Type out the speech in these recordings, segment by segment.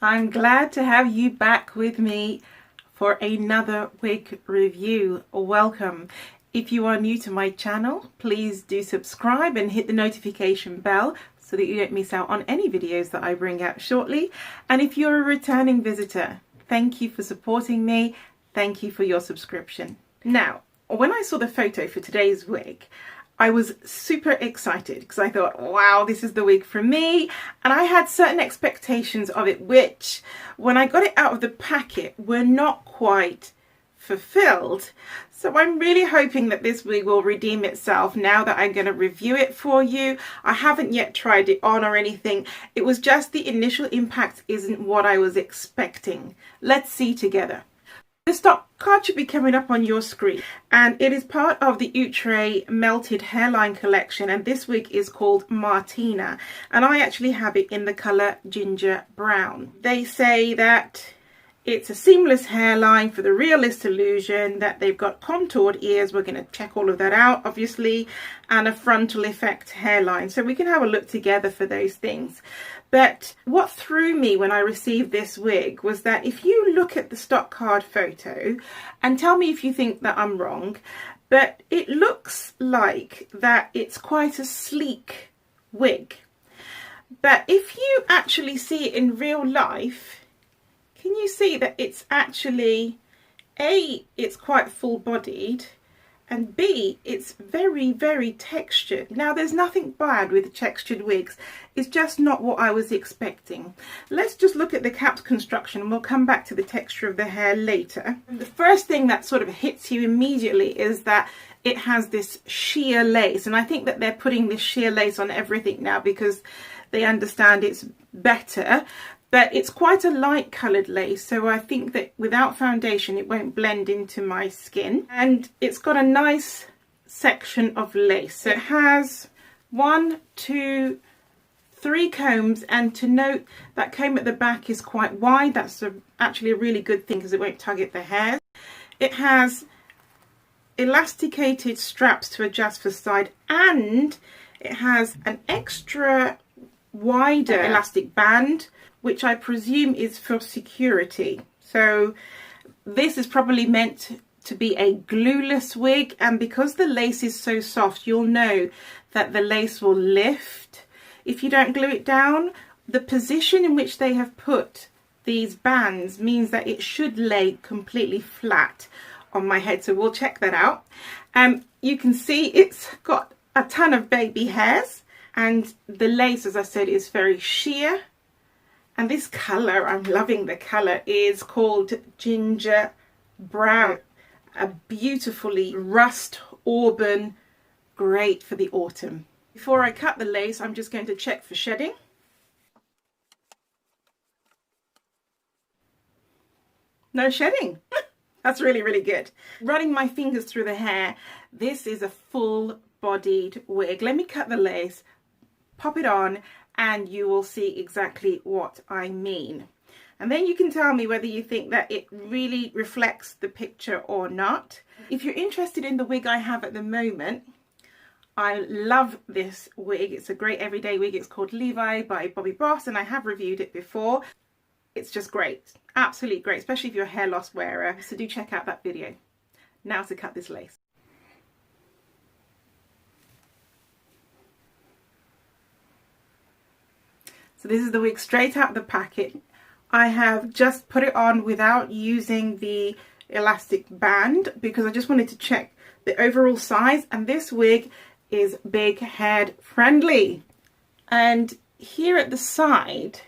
I'm glad to have you back with me for another wig review. Welcome. If you are new to my channel, please do subscribe and hit the notification bell so that you don't miss out on any videos that I bring out shortly. And if you're a returning visitor, thank you for supporting me. Thank you for your subscription. Now, when I saw the photo for today's wig, I was super excited because I thought, wow, this is the wig for me. And I had certain expectations of it, which when I got it out of the packet were not quite fulfilled. So I'm really hoping that this wig will redeem itself now that I'm going to review it for you. I haven't yet tried it on or anything. It was just the initial impact isn't what I was expecting. Let's see together. The stock card should be coming up on your screen, and it is part of the Outre Melted Hairline collection, and this wig is called Martina, and I actually have it in the colour ginger brown. They say that it's a seamless hairline for the realist illusion, that they've got contoured ears, we're going to check all of that out obviously, and a frontal effect hairline, so we can have a look together for those things. But what threw me when I received this wig was that if you look at the stock card photo, and tell me if you think that I'm wrong, but it looks like that it's quite a sleek wig. But if you actually see it in real life, can you see that it's actually, A, it's quite full-bodied, and B, it's very, very textured. Now, there's nothing bad with textured wigs. It's just not what I was expecting. Let's just look at the cap construction, and we'll come back to the texture of the hair later. The first thing that sort of hits you immediately is that it has this sheer lace, and I think that they're putting this sheer lace on everything now because they understand it's better. But it's quite a light coloured lace, so I think that without foundation it won't blend into my skin. And it's got a nice section of lace. So it has 1, 2, 3 combs, and to note that comb at the back is quite wide. That's actually a really good thing because it won't tug at the hair. It has elasticated straps to adjust for side, and it has an extra wider elastic band, which I presume is for security. So this is probably meant to be a glueless wig, and because the lace is so soft, you'll know that the lace will lift if you don't glue it down. The position in which they have put these bands means that it should lay completely flat on my head, so we'll check that out. You can see it's got a ton of baby hairs, and the lace, as I said, is very sheer. And this colour, I'm loving the colour, is called ginger brown. A beautifully rust auburn, great for the autumn. Before I cut the lace, I'm just going to check for shedding. No shedding. That's really, really good. Running my fingers through the hair, this is a full-bodied wig. Let me cut the lace, pop it on, and you will see exactly what I mean. And then you can tell me whether you think that it really reflects the picture or not. If you're interested in the wig I have at the moment, I love this wig. It's a great everyday wig. It's called Levi by Bobbi Boss, and I have reviewed it before. It's just great, absolutely great, especially if you're a hair loss wearer. So do check out that video. Now to cut this lace. So this is the wig straight out of the packet. I have just put it on without using the elastic band because I just wanted to check the overall size, and this wig is big head friendly. And here at the side,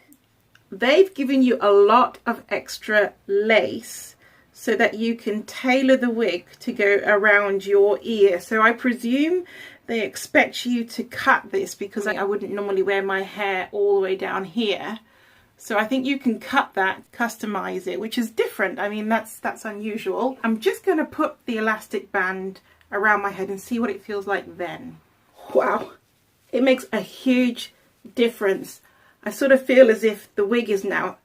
they've given you a lot of extra lace so that you can tailor the wig to go around your ear. So I presume they expect you to cut this because I wouldn't normally wear my hair all the way down here. So I think you can cut that, customize it, which is different. I mean, that's unusual. I'm just going to put the elastic band around my head and see what it feels like then. Wow, it makes a huge difference. I sort of feel as if the wig is now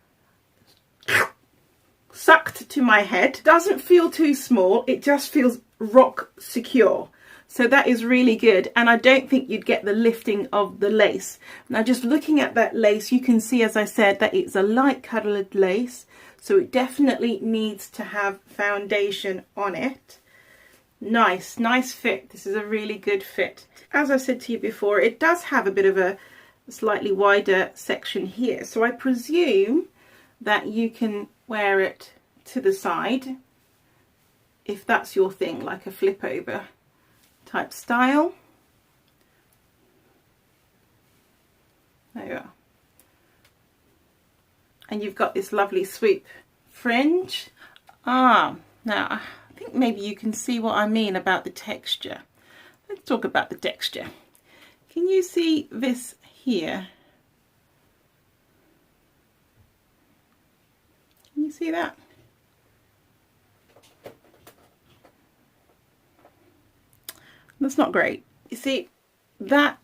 sucked to my head. Doesn't feel too small, it just feels rock secure. So that is really good, and I don't think you'd get the lifting of the lace. Now just looking at that lace, you can see, as I said, that it's a light coloured lace, so it definitely needs to have foundation on it. Nice fit. This is a really good fit. As I said to you before, it does have a bit of a slightly wider section here, so I presume that you can wear it to the side if that's your thing, like a flip over type style. There you are. And you've got this lovely swoop fringe. Now I think maybe you can see what I mean about the texture. Let's talk about the texture. Can you see this here? Can you see that? That's not great. You see, that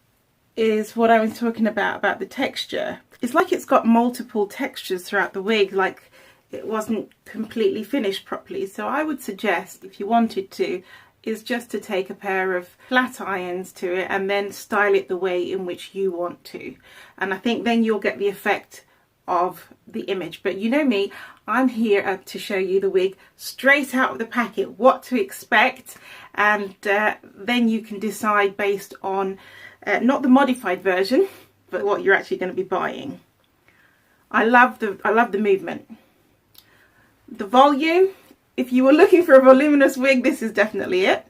is what I was talking about the texture. It's like it's got multiple textures throughout the wig, like it wasn't completely finished properly. So I would suggest, if you wanted to, is just to take a pair of flat irons to it and then style it the way in which you want to. And I think then you'll get the effect of the image. But you know me, I'm here to show you the wig straight out of the packet, what to expect, and then you can decide based on not the modified version, but what you're actually going to be buying. I love the movement, the volume. If you were looking for a voluminous wig, this is definitely it.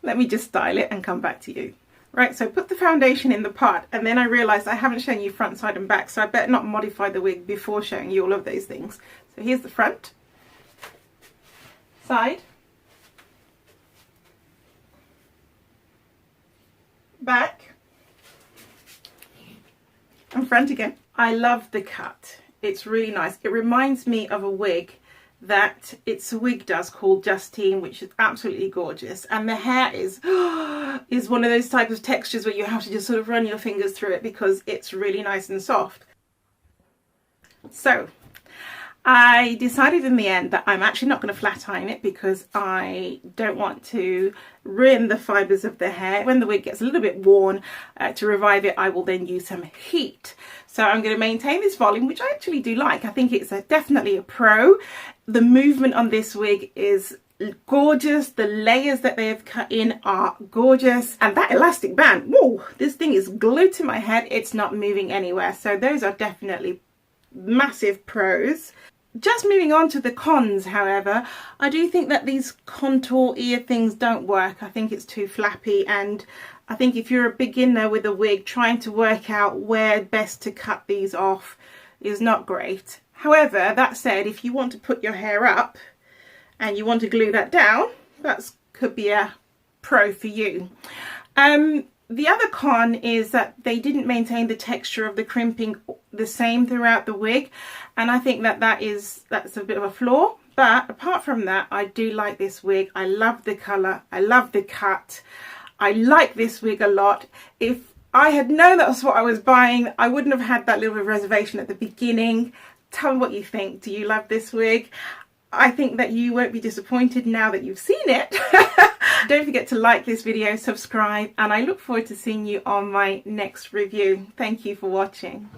Let me just style it and come back to you. Right, so put the foundation in the pot, and then I realised I haven't shown you front, side and back, so I better not modify the wig before showing you all of those things. So here's the front, side, back, and front again. I love the cut. It's really nice. It reminds me of a wig that It's a Wig does called Justine, which is absolutely gorgeous, and the hair is one of those types of textures where you have to just sort of run your fingers through it because it's really nice and soft. So I decided in the end that I'm actually not going to flat iron it because I don't want to ruin the fibres of the hair. When the wig gets a little bit worn, to revive it, I will then use some heat. So I'm going to maintain this volume, which I actually do like. I think it's definitely a pro. The movement on this wig is gorgeous. The layers that they have cut in are gorgeous. And that elastic band, whoa, this thing is glued to my head. It's not moving anywhere. So those are definitely massive pros. Just moving on to the cons, however, I do think that these contour ear things don't work. I think it's too flappy, and I think if you're a beginner with a wig, trying to work out where best to cut these off is not great. However, that said, if you want to put your hair up and you want to glue that down, that could be a pro for you. The other con is that they didn't maintain the texture of the crimping the same throughout the wig, and I think that that's a bit of a flaw. But apart from that, I do like this wig. I love the colour, I love the cut, I like this wig a lot. If I had known that was what I was buying, I wouldn't have had that little bit of reservation at the beginning. Tell me what you think. Do you love this wig? I think that you won't be disappointed now that you've seen it. Don't forget to like this video, subscribe, and I look forward to seeing you on my next review. Thank you for watching.